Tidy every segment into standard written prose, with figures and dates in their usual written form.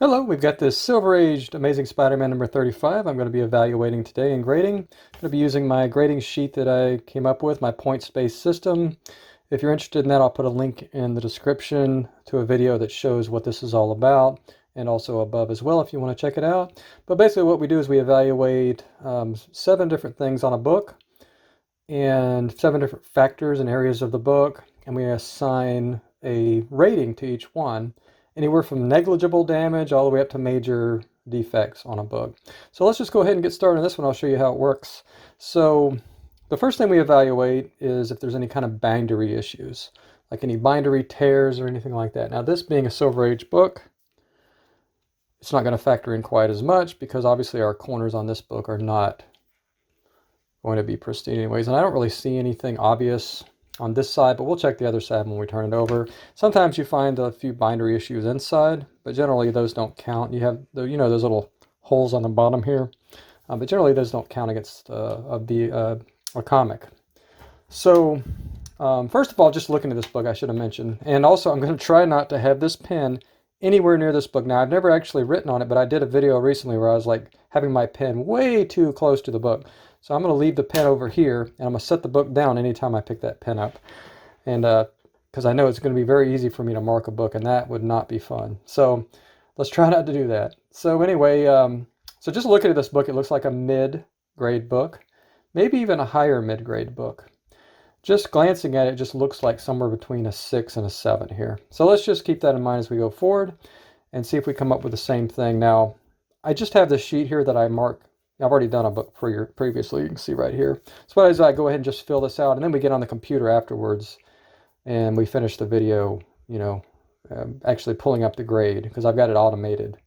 Hello, we've got this Silver-Aged Amazing Spider-Man number 35 I'm going to be evaluating today and grading. I'm going to be using my grading sheet that I came up with, my points-based system. If you're interested in that, I'll put a link in the description to a video that shows what this is all about, and also above as well if you want to check it out. But basically what we do is we evaluate 7 different things on a book, and 7 different factors and areas of the book, and we assign a rating to each one, anywhere from negligible damage all the way up to major defects on a book. So let's just go ahead and get started on this one. I'll show you how it works. So the first thing we evaluate is if there's any kind of bindery issues, like any bindery tears or anything like that. Now, this being a Silver Age book, it's not going to factor in quite as much because obviously our corners on this book are not going to be pristine anyways. And I don't really see anything obvious on this side, but we'll check the other side when we turn it over. Sometimes you find a few bindery issues inside, but generally those don't count. You have, those little holes on the bottom here, but generally those don't count against a comic. So first of all, just looking at this book, I should have mentioned, and also I'm going to try not to have this pen anywhere near this book. Now, I've never actually written on it, but I did a video recently where I was like having my pen way too close to the book. So I'm going to leave the pen over here, and I'm going to set the book down anytime I pick that pen up. And because I know it's going to be very easy for me to mark a book, and that would not be fun. So let's try not to do that. So anyway, so just looking at this book, it looks like a mid-grade book, maybe even a higher mid-grade book. Just glancing at it just looks like somewhere between a 6 and a 7 here. So let's just keep that in mind as we go forward and see if we come up with the same thing. Now, I just have this sheet here that I mark. I've already done a book previously, you can see right here. So what I do is I go ahead and just fill this out, and then we get on the computer afterwards and we finish the video, actually pulling up the grade because I've got it automated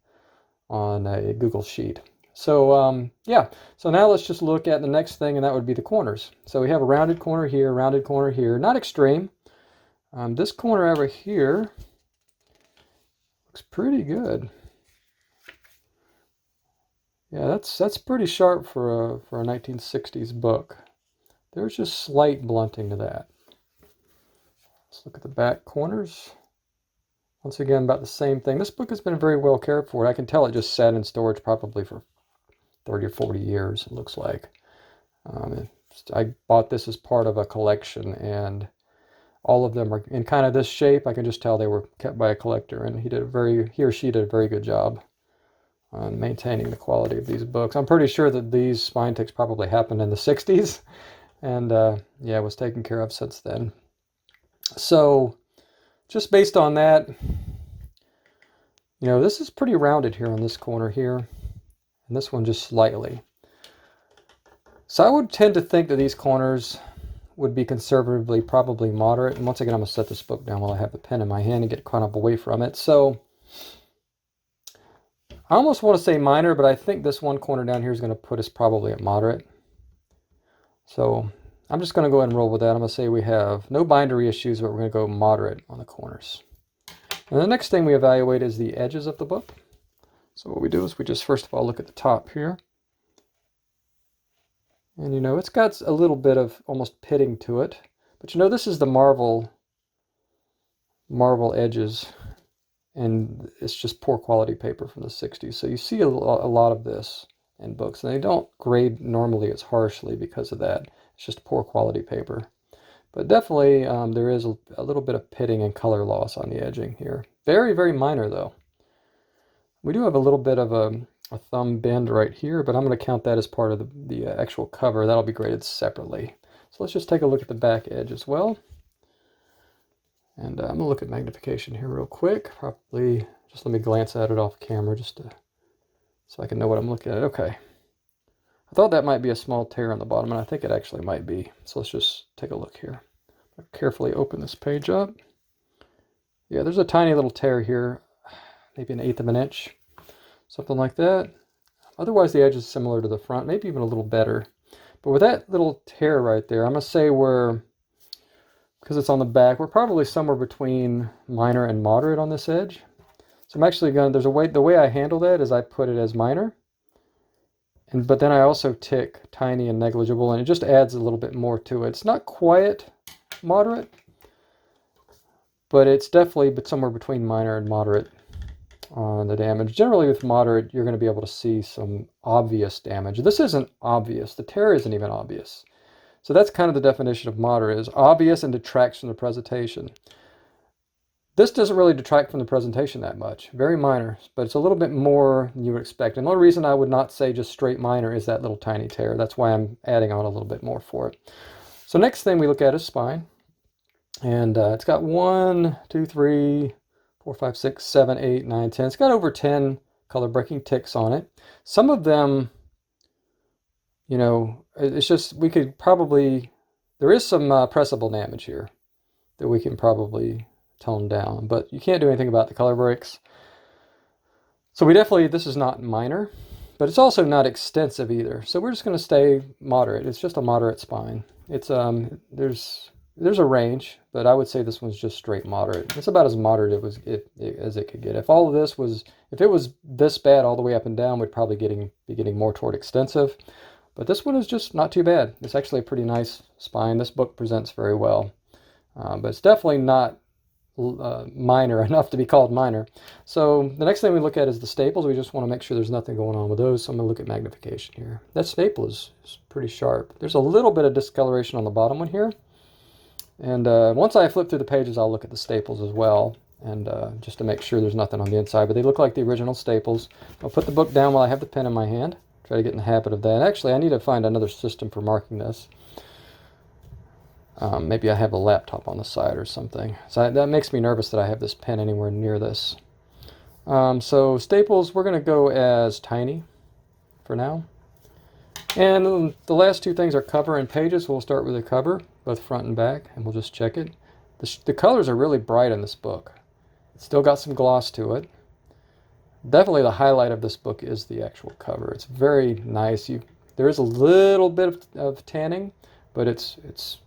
on a Google Sheet. So yeah, so now let's just look at the next thing, and that would be the corners. So we have a rounded corner here, not extreme. This corner over here looks pretty good. Yeah, that's pretty sharp for a 1960s book. There's just slight blunting to that. Let's look at the back corners. Once again, about the same thing. This book has been very well cared for. I can tell it just sat in storage probably for 30 or 40 years, it looks like. I bought this as part of a collection, and all of them are in kind of this shape. I can just tell they were kept by a collector, and he or she did a very good job on maintaining the quality of these books. I'm pretty sure that these spine ticks probably happened in the 60s, and yeah, it was taken care of since then. So just based on that, this is pretty rounded here on this corner here, and this one just slightly. So I would tend to think that these corners would be conservatively probably moderate. And once again, I'm going to set this book down while I have the pen in my hand and get kind of away from it. So I almost want to say minor, but I think this one corner down here is going to put us probably at moderate. So I'm just going to go ahead and roll with that. I'm going to say we have no bindery issues, but we're going to go moderate on the corners. And the next thing we evaluate is the edges of the book. So what we do is we just first of all look at the top here. And it's got a little bit of almost pitting to it. But this is the marble edges. And it's just poor quality paper from the 60s. So you see a lot of this in books. And they don't grade normally as harshly because of that. It's just poor quality paper. But definitely there is a little bit of pitting and color loss on the edging here. Very, very minor though. We do have a little bit of a thumb bend right here, but I'm going to count that as part of the actual cover. That'll be graded separately. So let's just take a look at the back edge as well. And I'm going to look at magnification here real quick. Probably just let me glance at it off camera so I can know what I'm looking at. Okay. I thought that might be a small tear on the bottom, and I think it actually might be. So let's just take a look here. I'll carefully open this page up. Yeah, there's a tiny little tear here, maybe 1/8 of an inch, something like that. Otherwise, the edge is similar to the front, maybe even a little better. But with that little tear right there, I'm going to say because it's on the back, we're probably somewhere between minor and moderate on this edge. So I'm actually going to, the way I handle that is I put it as minor. But then I also tick tiny and negligible, and it just adds a little bit more to it. It's not quite moderate, but it's definitely somewhere between minor and moderate on the damage. Generally with moderate, you're going to be able to see some obvious damage. This isn't obvious. The tear isn't even obvious. So that's kind of the definition of moderate, is obvious and detracts from the presentation. This doesn't really detract from the presentation that much. Very minor, but it's a little bit more than you would expect. And the only reason I would not say just straight minor is that little tiny tear. That's why I'm adding on a little bit more for it. So next thing we look at is spine. And it's got 1, 2, 3, 4, 5, 6, 7, 8, 9, 10. It's got over 10 color breaking ticks on it. Some of them, you know, it's just, we could probably, there is some pressable damage here that we can probably tone down, but you can't do anything about the color breaks. So we definitely, this is not minor, but it's also not extensive either. So we're just going to stay moderate. It's just a moderate spine. It's there's a range, but I would say this one's just straight moderate. It's about as moderate as it could get. If all of this was, if it was this bad all the way up and down, we'd probably be getting more toward extensive. But this one is just not too bad. It's actually a pretty nice spine. This book presents very well, but it's definitely not minor enough to be called minor. So the next thing we look at is the staples. We just want to make sure there's nothing going on with those. So I'm going to look at magnification here. That staple is pretty sharp. There's a little bit of discoloration on the bottom one here. And once I flip through the pages, I'll look at the staples as well, and just to make sure there's nothing on the inside. But they look like the original staples. I'll put the book down while I have the pen in my hand. Try to get in the habit of that. Actually, I need to find another system for marking this. Maybe I have a laptop on the side or something. So that makes me nervous that I have this pen anywhere near this. So staples, we're going to go as tiny for now. And the last two things are cover and pages. We'll start with the cover, both front and back, and we'll just check it. The colors are really bright in this book. It's still got some gloss to it. Definitely the highlight of this book is the actual cover. It's very nice. There is a little bit of tanning, but this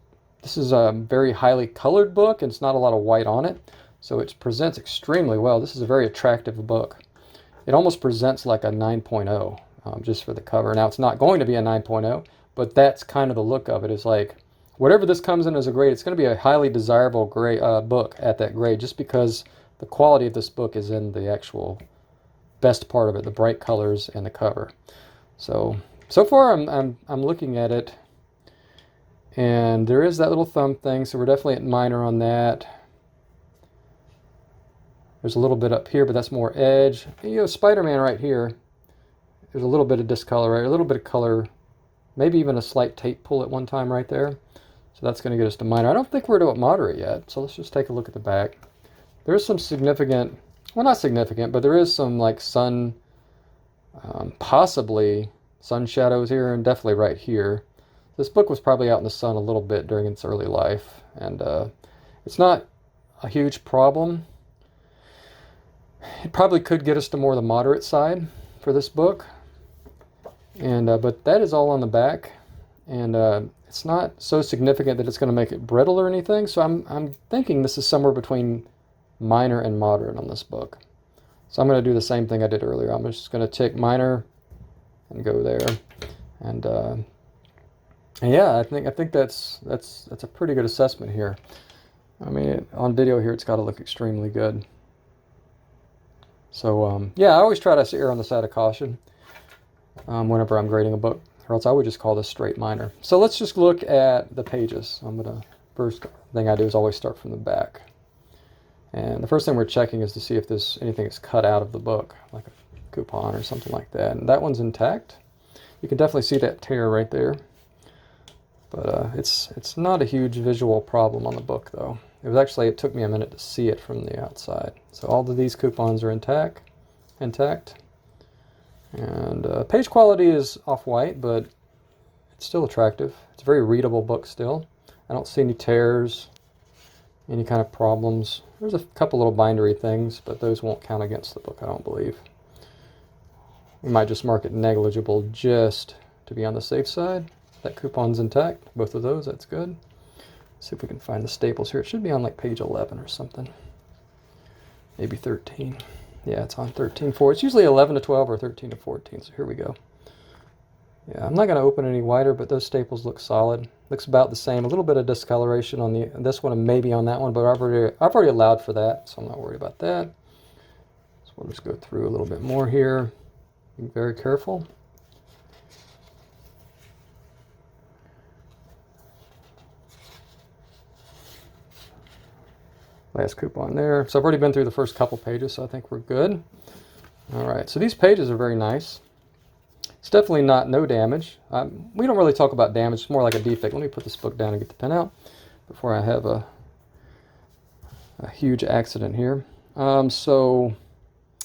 is a very highly colored book, and it's not a lot of white on it, so it presents extremely well. This is a very attractive book. It almost presents like a 9.0. Just for the cover. Now, it's not going to be a 9.0, but that's kind of the look of it. It's like, whatever this comes in as a grade, it's going to be a highly desirable grade, book at that grade, just because the quality of this book is in the actual best part of it, the bright colors and the cover. So far I'm looking at it, and there is that little thumb thing, so we're definitely at minor on that. There's a little bit up here, but that's more edge. And, you know, Spider-Man right here, there's a little bit of discolor, right? A little bit of color, maybe even a slight tape pull at one time right there. So that's going to get us to minor. I don't think we're to moderate yet, so let's just take a look at the back. There is some significant, well, not significant, but there is some like sun, possibly sun shadows here, and definitely right here. This book was probably out in the sun a little bit during its early life, and it's not a huge problem. It probably could get us to more the moderate side for this book. And but that is all on the back, and it's not so significant that it's going to make it brittle or anything. So I'm thinking this is somewhere between minor and moderate on this book. So I'm going to do the same thing I did earlier. I'm just going to tick minor and go there, and yeah, I think that's a pretty good assessment here. I mean, on video here, it's got to look extremely good. So yeah, I always try to err on the side of caution whenever I'm grading a book, or else I would just call this straight minor. So let's just look at the pages. First thing I do is always start from the back. And the first thing we're checking is to see if there's anything that's cut out of the book, like a coupon or something like that. And that one's intact. You can definitely see that tear right there. But it's not a huge visual problem on the book, though. It took me a minute to see it from the outside. So all of these coupons are intact. And page quality is off-white, but it's still attractive. It's a very readable book still. I don't see any tears, any kind of problems. There's a couple little bindery things, but those won't count against the book, I don't believe. We might just mark it negligible just to be on the safe side. That coupon's intact, both of those, that's good. Let's see if we can find the staples here. It should be on like page 11 or something. Maybe 13. Yeah, it's on 13.4. It's usually 11 to 12 or 13 to 14, so here we go. Yeah, I'm not going to open any wider, but those staples look solid. Looks about the same. A little bit of discoloration on this one and maybe on that one, but I've already allowed for that, so I'm not worried about that. Let's we'll just go through a little bit more here. Be very careful. Last coupon there. So I've already been through the first couple pages, so I think we're good. All right, so these pages are very nice. It's definitely not no damage. We don't really talk about damage, it's more like a defect. Let me put this book down and get the pen out before I have a huge accident here. So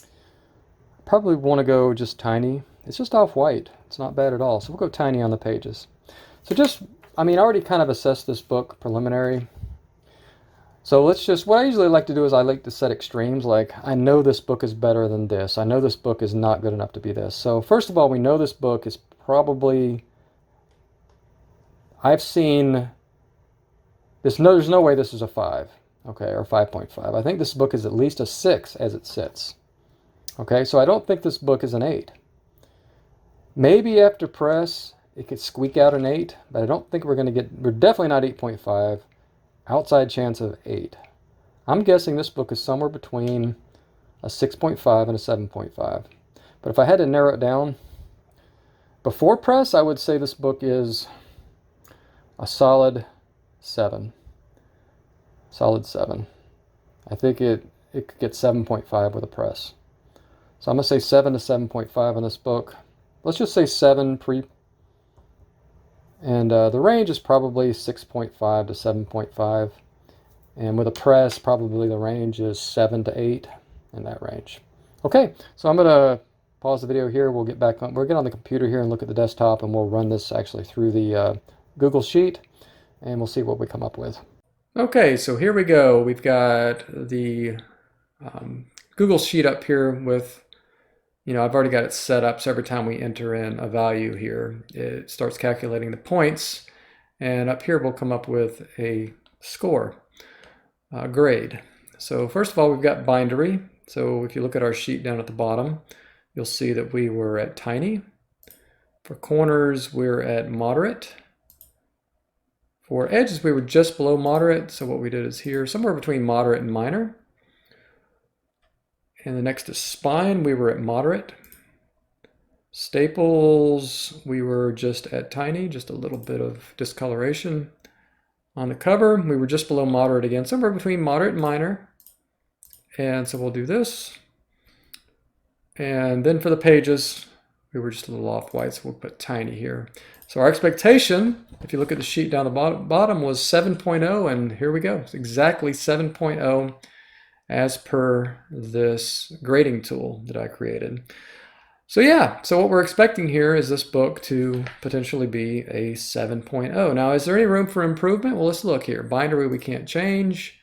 I probably want to go just tiny. It's just off-white. It's not bad at all. So we'll go tiny on the pages. So just, I mean, I already kind of assessed this book preliminary. So let's just, what I usually like to do is I like to set extremes, like I know this book is better than this. I know this book is not good enough to be this. So first of all, we know this book is probably, I've seen this, no, there's no way this is a 5, okay, or 5.5. I think this book is at least a 6 as it sits. Okay, so I don't think this book is an 8. Maybe after press, it could squeak out an 8, but I don't think we're going to get, we're definitely not 8.5. Outside chance of 8. I'm guessing this book is somewhere between a 6.5 and a 7.5. But if I had to narrow it down, before press, I would say this book is a solid 7. Solid 7. I think it could get 7.5 with a press. So I'm going to say 7 to 7.5 on this book. Let's just say 7 pre. And the range is probably 6.5 to 7.5. And with a press, probably the range is 7 to 8 in that range. Okay, so I'm going to pause the video here. We'll get back on, we'll get on the computer here and look at the desktop, and we'll run this actually through the Google Sheet, and we'll see what we come up with. Okay, so here we go. We've got the Google Sheet up here with, you know, I've already got it set up, so every time we enter in a value here, it starts calculating the points, and up here we'll come up with a score, grade. So first of all, we've got bindery. So if you look at our sheet down at the bottom, you'll see that we were at tiny. For corners, we're at moderate. For edges, we were just below moderate, so what we did is here, somewhere between moderate and minor. And the next is spine, we were at moderate. Staples, we were just at tiny, just a little bit of discoloration. On the cover, we were just below moderate again, somewhere between moderate and minor. And so we'll do this. And then for the pages, we were just a little off white, so we'll put tiny here. So our expectation, if you look at the sheet down the bottom, was 7.0, and here we go. It's exactly 7.0. as per this grading tool that I created. So yeah, so what we're expecting here is this book to potentially be a 7.0. Now, is there any room for improvement? Well, let's look here. Bindery we can't change.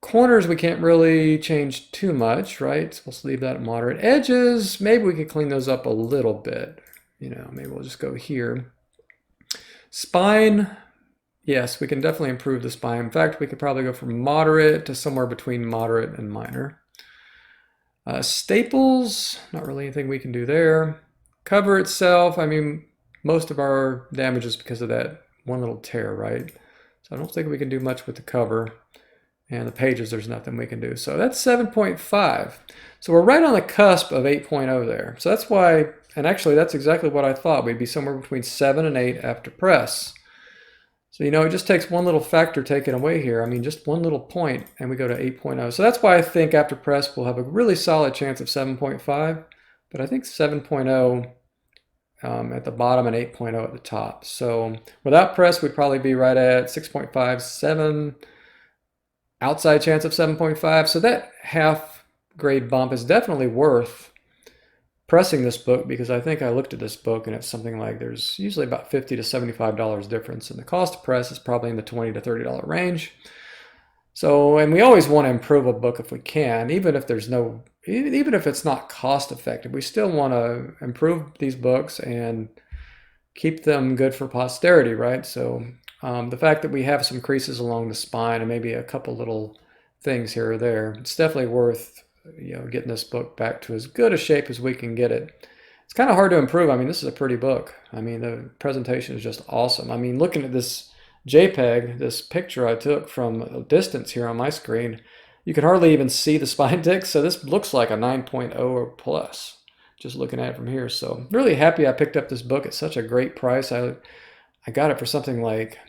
Corners we can't really change too much, right? So let's leave that at moderate. Edges, maybe we could clean those up a little bit. You know, maybe we'll just go here. Spine, yes, we can definitely improve the spine. In fact, we could probably go from moderate to somewhere between moderate and minor. Staples, not really anything we can do there. Cover itself, I mean, most of our damage is because of that one little tear, right? So I don't think we can do much with the cover. And the pages, there's nothing we can do. So that's 7.5. So we're right on the cusp of 8.0 there. So that's why, and actually that's exactly what I thought. We'd be somewhere between 7 and 8 after press. So, you know, it just takes one little factor taken away here. I mean, just one little point, and we go to 8.0. So that's why I think after press, we'll have a really solid chance of 7.5. But I think 7.0 at the bottom and 8.0 at the top. So without press, we'd probably be right at 6.5, 7. Outside chance of 7.5. So that half grade bump is definitely worth pressing this book, because I think I looked at this book and it's something like there's usually about $50 to $75 difference, and the cost to press is probably in the $20 to $30 range. So, and we always want to improve a book if we can, even if there's no, even if it's not cost effective, we still want to improve these books and keep them good for posterity, right? So the fact that we have some creases along the spine and maybe a couple little things here or there, it's definitely worth, you know, getting this book back to as good a shape as we can get it. It's kind of hard to improve. I mean, this is a pretty book. I mean, the presentation is just awesome. I mean, looking at this JPEG, this picture I took from a distance here on my screen, You can hardly even see the spine tick, so this looks like a 9.0 or plus, just looking at it from here. So really happy I picked up this book at such a great price. I got it for something like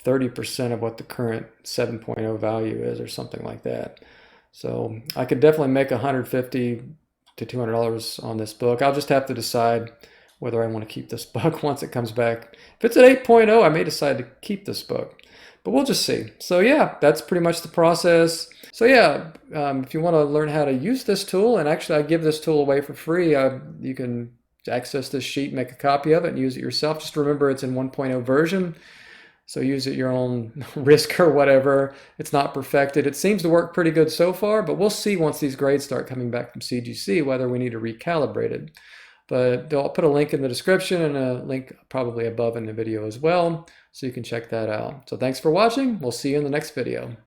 30% of what the current 7.0 value is, or something like that. So I could definitely make $150 to $200 on this book. I'll just have to decide whether I want to keep this book once it comes back. If it's at 8.0, I may decide to keep this book, but we'll just see. So yeah, that's pretty much the process. So yeah, if you want to learn how to use this tool, and actually I give this tool away for free, you can access this sheet, make a copy of it, and use it yourself. Just remember it's in 1.0 version. So use it at your own risk or whatever. It's not perfected. It seems to work pretty good so far, but we'll see once these grades start coming back from CGC whether we need to recalibrate it. But I'll put a link in the description and a link probably above in the video as well, so you can check that out. So thanks for watching. We'll see you in the next video.